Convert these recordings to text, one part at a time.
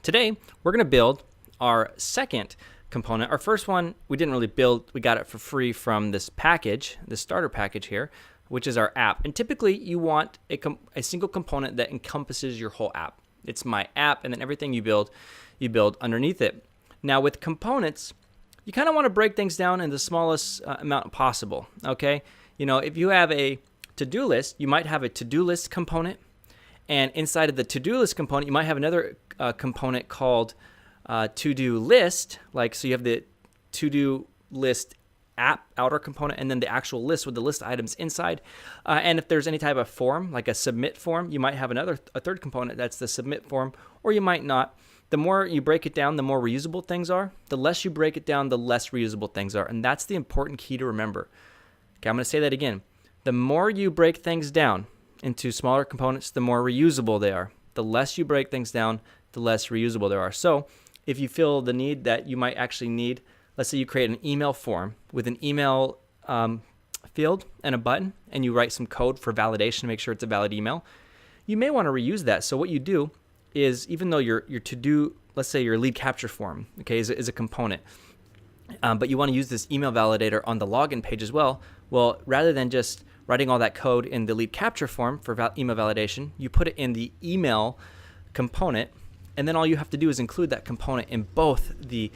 Today, we're going to build our second component. Our first one, we didn't really build. We got it for free from this package, this starter package here, which is our app. And typically, you want a single component that encompasses your whole app. It's my app, and then everything you build underneath it. Now, with components, you kind of want to break things down in the smallest amount possible, okay? You know, if you have a to-do list, you might have a to-do list component. And inside of the to-do list component, you might have another component called to-do list. Like, so you have the to-do list app outer component and then the actual list with the list items inside. And if there's any type of form, like a submit form, you might have a third component that's the submit form, or you might not. The more you break it down, the more reusable things are. The less you break it down, the less reusable things are. And that's the important key to remember. Okay, I'm going to say that again. The more you break things down into smaller components, the more reusable they are. The less you break things down, the less reusable there are. So if you feel the need that you might actually need, let's say you create an email form with an email field and a button, and you write some code for validation to make sure it's a valid email, you may want to reuse that. So what you do is, even though your to-do, let's say your lead capture form, okay, is a component, but you want to use this email validator on the login page as well, well, rather than just writing all that code in the lead capture form for email validation, you put it in the email component, and then all you have to do is include that component in both the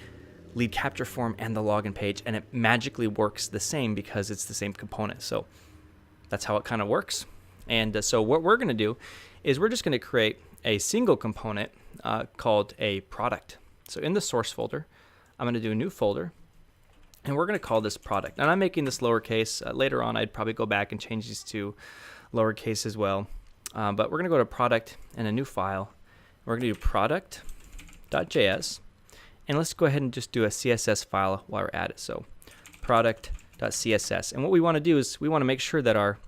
lead capture form and the login page, and it magically works the same because it's the same component. So that's how it kind of works. And so what we're going to do is we're just going to create a single component called a product. So in the source folder, I'm going to do a new folder, and we're going to call this product. And I'm making this lowercase. Later on, I'd probably go back and change these to lowercase as well. But we're going to go to product and a new file. We're going to do product.js. And let's go ahead and just do a CSS file while we're at it. So product.css. And what we want to do is we want to make sure that our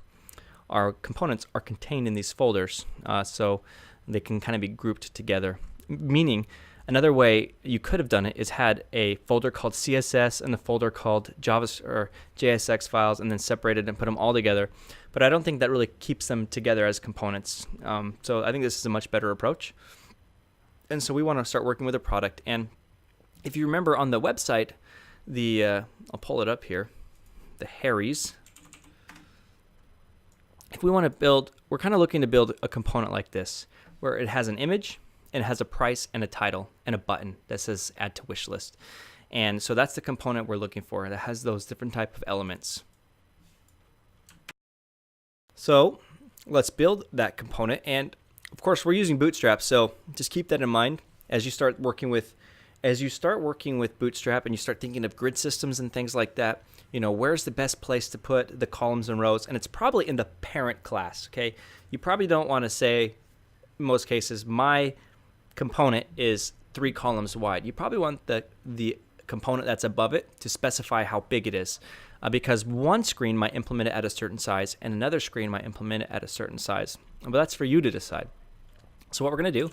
components are contained in these folders so they can kind of be grouped together. Meaning, another way you could have done it is had a folder called CSS and a folder called Java or JSX files, and then separated and put them all together. But I don't think that really keeps them together as components. So I think this is a much better approach. And so we want to start working with a product. And if you remember on the website, I'll pull it up here, the Harry's. If we want to build, we're kind of looking to build a component like this, where it has an image, and it has a price and a title and a button that says add to wish list. And so that's the component we're looking for that has those different type of elements. So let's build that component. And of course, we're using Bootstrap, so just keep that in mind as you start working with Bootstrap and you start thinking of grid systems and things like that. You know, where's the best place to put the columns and rows? And it's probably in the parent class, okay? You probably don't want to say, in most cases, my component is 3 columns wide. You probably want the component that's above it to specify how big it is, because one screen might implement it at a certain size and another screen might implement it at a certain size. But that's for you to decide. So what we're going to do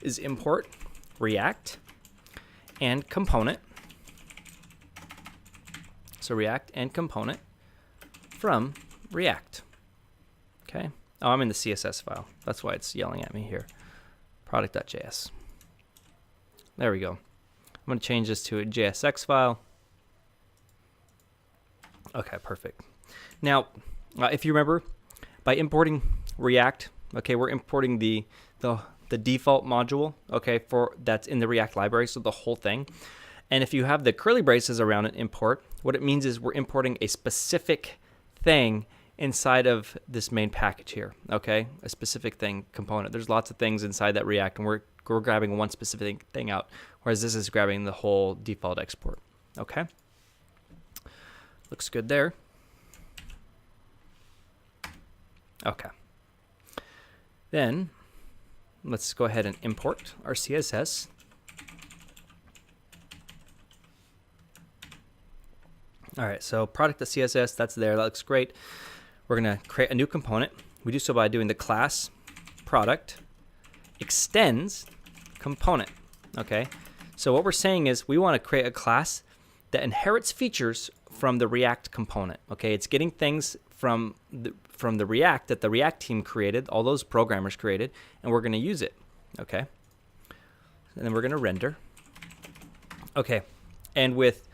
is import React and component. So React and component from React. Okay. Oh, I'm in the CSS file. That's why it's yelling at me here. Product.js. There we go. I'm going to change this to a JSX file. Okay, perfect. Now, if you remember, by importing React, okay, we're importing the default module, okay, that's in the React library, so the whole thing. And if you have the curly braces around an import, what it means is we're importing a specific thing inside of this main package here, okay? A specific thing component. There's lots of things inside that React, and we're grabbing one specific thing out, whereas this is grabbing the whole default export, okay? Looks good there. Okay. Then let's go ahead and import our CSS. All right, so product.css, that's there. That looks great. We're going to create a new component. We do so by doing the class product extends component. Okay, so what we're saying is we want to create a class that inherits features from the React component. Okay, it's getting things from the React that the React team created, all those programmers created, and we're going to use it. Okay, and then we're going to render. Okay, and with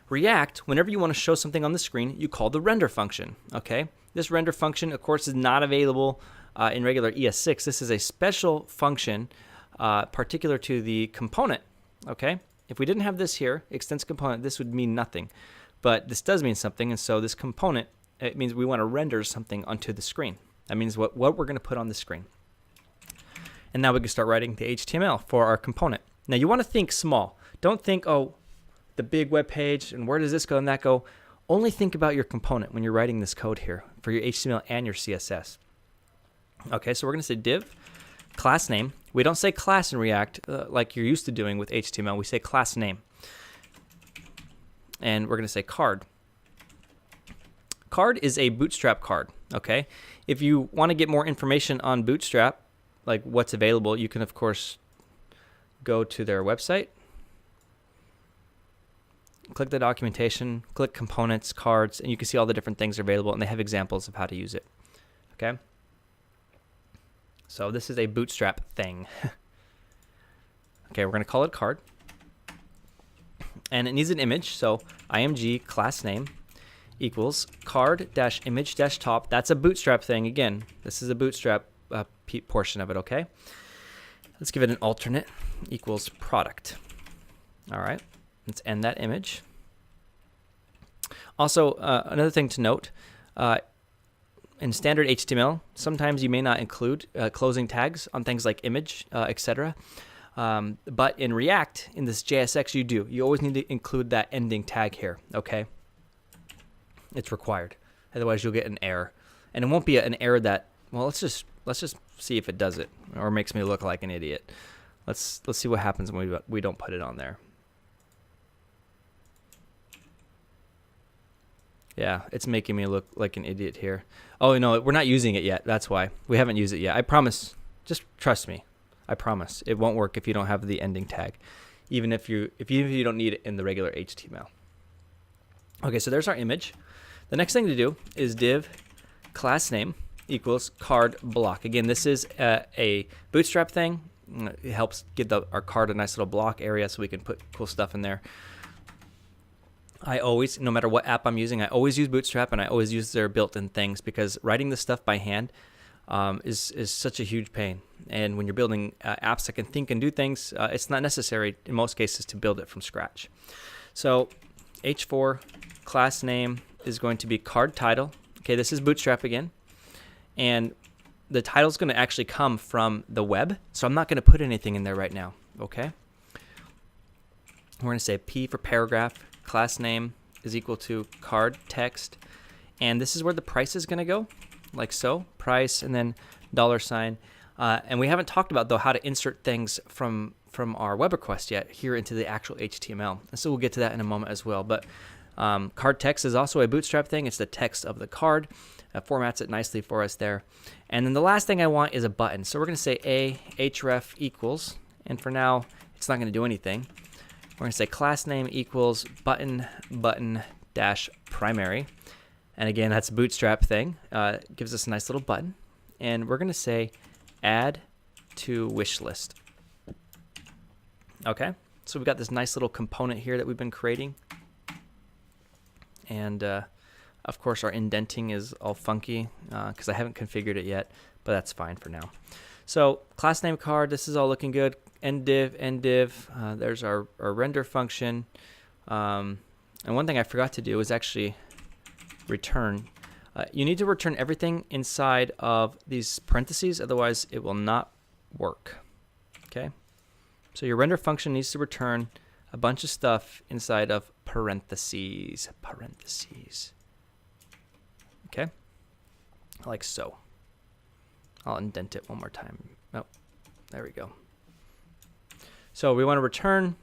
React, whenever you want to show something on the screen, you call the render function. Okay, this render function, of course, is not available in regular ES6. This is a special function particular to the component. Okay, if we didn't have this here, extends component, this would mean nothing. But this does mean something, and so this component, it means we want to render something onto the screen. That means what we're going to put on the screen. And now we can start writing the HTML for our component. Now you want to think small. Don't think, oh, the big web page, and where does this go and that go? Only think about your component when you're writing this code here for your HTML and your CSS. Okay, so we're going to say div class name. We don't say class in React like you're used to doing with HTML. We say class name. And we're going to say card. Card is a Bootstrap card, okay? If you want to get more information on Bootstrap, like what's available, you can, of course, go to their website, click the documentation, click components, cards, and you can see all the different things available, and they have examples of how to use it, okay? So this is a Bootstrap thing. Okay, we're going to call it card. And it needs an image, so img class name equals card-image-top. That's a Bootstrap thing. Again, this is a Bootstrap portion of it, okay? Let's give it an alternate equals product. All right, let's end that image. Also, another thing to note, in standard HTML, sometimes you may not include closing tags on things like image, etc. But in React, in this JSX, you do. You always need to include that ending tag here, okay? It's required. Otherwise, you'll get an error. And it won't be an error that, well, let's just see if it does it or makes me look like an idiot. Let's see what happens when we don't put it on there. Yeah, it's making me look like an idiot here. Oh, no, we're not using it yet. That's why. We haven't used it yet. I promise. Just trust me. I promise. It won't work if you don't have the ending tag, even if you don't need it in the regular HTML. Okay, so there's our image. The next thing to do is div class name equals card block. Again, this is a Bootstrap thing. It helps give our card a nice little block area so we can put cool stuff in there. I always, no matter what app I'm using, I always use Bootstrap, and I always use their built-in things, because writing this stuff by hand is such a huge pain. And when you're building apps that can think and do things, it's not necessary in most cases to build it from scratch. So h4 class name is going to be card title. Okay, this is Bootstrap again. And the title is going to actually come from the web, so I'm not going to put anything in there right now, okay? We're going to say P for paragraph, class name is equal to card text, and this is where the price is going to go, like so, price, and then $sign. And we haven't talked about, though, how to insert things from our web request yet here into the actual HTML, and so we'll get to that in a moment as well. But card text is also a Bootstrap thing. It's the text of the card. Formats it nicely for us there. And then the last thing I want is a button. So we're going to say href equals, and for now, it's not going to do anything. We're going to say class name equals button dash primary. And again, that's a Bootstrap thing. Gives us a nice little button. And we're going to say add to wish list. Okay, so we've got this nice little component here that we've been creating. And of course, our indenting is all funky because I haven't configured it yet, but that's fine for now. So class name card, this is all looking good. End div. There's our render function. And one thing I forgot to do is actually return. You need to return everything inside of these parentheses, otherwise it will not work. Okay, so your render function needs to return a bunch of stuff inside of parentheses. Okay, like so. I'll indent it one more time. Oh, there we go. So we want to return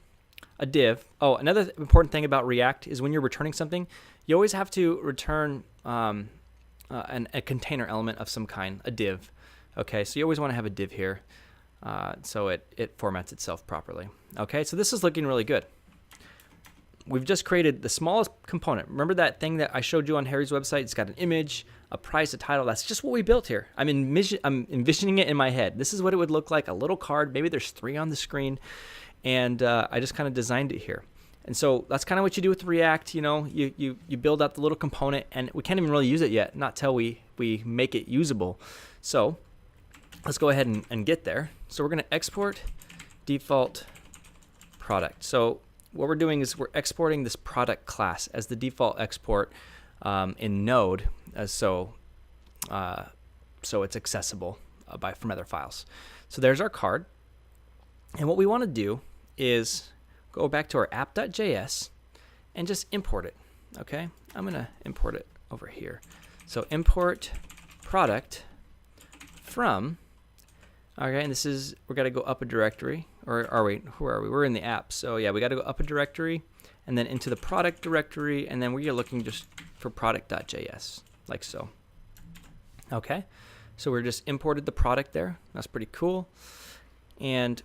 a div. Oh, another important thing about React is when you're returning something, you always have to return a container element of some kind, a div. Okay, so you always want to have a div here so it formats itself properly. Okay, so this is looking really good. We've just created the smallest component. Remember that thing that I showed you on Harry's website? It's got an image, a price, a title. That's just what we built here. I'm envisioning it in my head. This is what it would look like, a little card. Maybe there's 3 on the screen. and I just kind of designed it here. And so that's kind of what you do with React. You know, you build out the little component, and we can't even really use it yet, not till we make it usable. So let's go ahead and get there. So we're going to export default product. So what we're doing is we're exporting this product class as the default export in Node, so it's accessible from other files. So there's our card. And what we want to do is go back to our app.js and just import it. Okay, I'm going to import it over here. So import product from, okay, and this is, we're got to go up a directory, or are we, who are we? We're in the app. So yeah, we got to go up a directory and then into the product directory, and then we're looking just for product.js, like so. Okay, so we're just imported the product there. That's pretty cool. And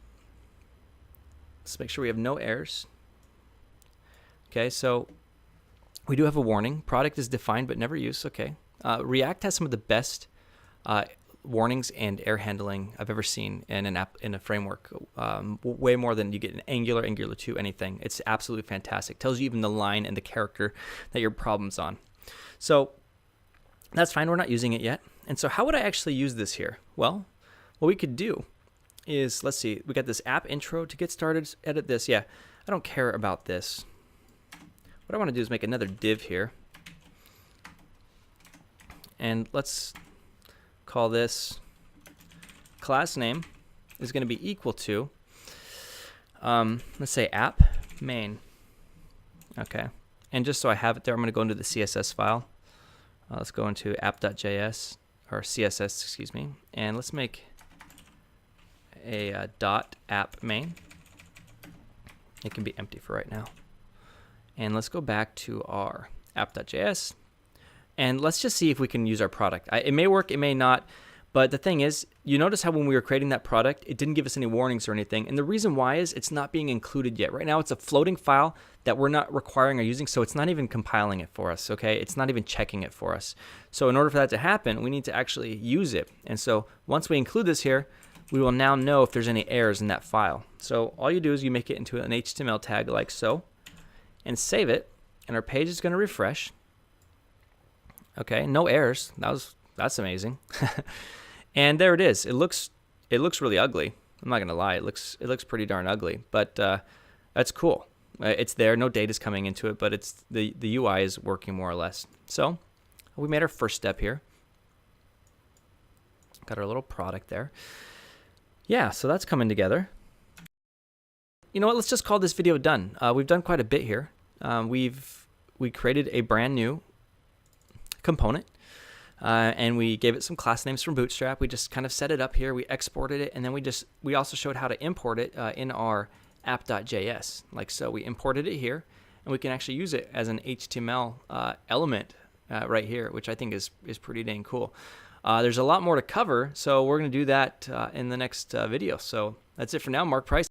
let's make sure we have no errors. Okay, so we do have a warning. Product is defined but never used. Okay. React has some of the best warnings and error handling I've ever seen in an app, in a framework. Way more than you get in Angular, Angular 2, anything. It's absolutely fantastic. Tells you even the line and the character that your problem's on. So that's fine. We're not using it yet. And so how would I actually use this here? Well, what we could do is, let's see, we got this app intro to get started. Edit this. Yeah, I don't care about this. What I want to do is make another div here. And let's call this class name is going to be equal to, let's say app main. Okay. And just so I have it there, I'm going to go into the CSS file. Let's go into app.js, or CSS, excuse me. And let's make a dot app main. It can be empty for right now. And let's go back to our app.js. And let's just see if we can use our product. It may work, it may not. But the thing is, you notice how when we were creating that product, it didn't give us any warnings or anything. And the reason why is it's not being included yet. Right now, it's a floating file that we're not requiring or using, so it's not even compiling it for us, okay? It's not even checking it for us. So in order for that to happen, we need to actually use it. And so once we include this here, we will now know if there's any errors in that file. So all you do is you make it into an HTML tag like so, and save it, and our page is going to refresh. Okay, no errors. That's amazing. And there it is. It looks really ugly. I'm not gonna lie. It looks pretty darn ugly. But that's cool. It's there. No data's coming into it, but it's the UI is working more or less. So we made our first step here. Got our little product there. Yeah. So that's coming together. You know what? Let's just call this video done. We've done quite a bit here. We created a brand new component. And we gave it some class names from Bootstrap. We just kind of set it up here. We exported it, and then we also showed how to import it in our app.js. Like so, we imported it here, and we can actually use it as an HTML element right here, which I think is pretty dang cool. There's a lot more to cover, so we're going to do that in the next video. So that's it for now. Mark Price.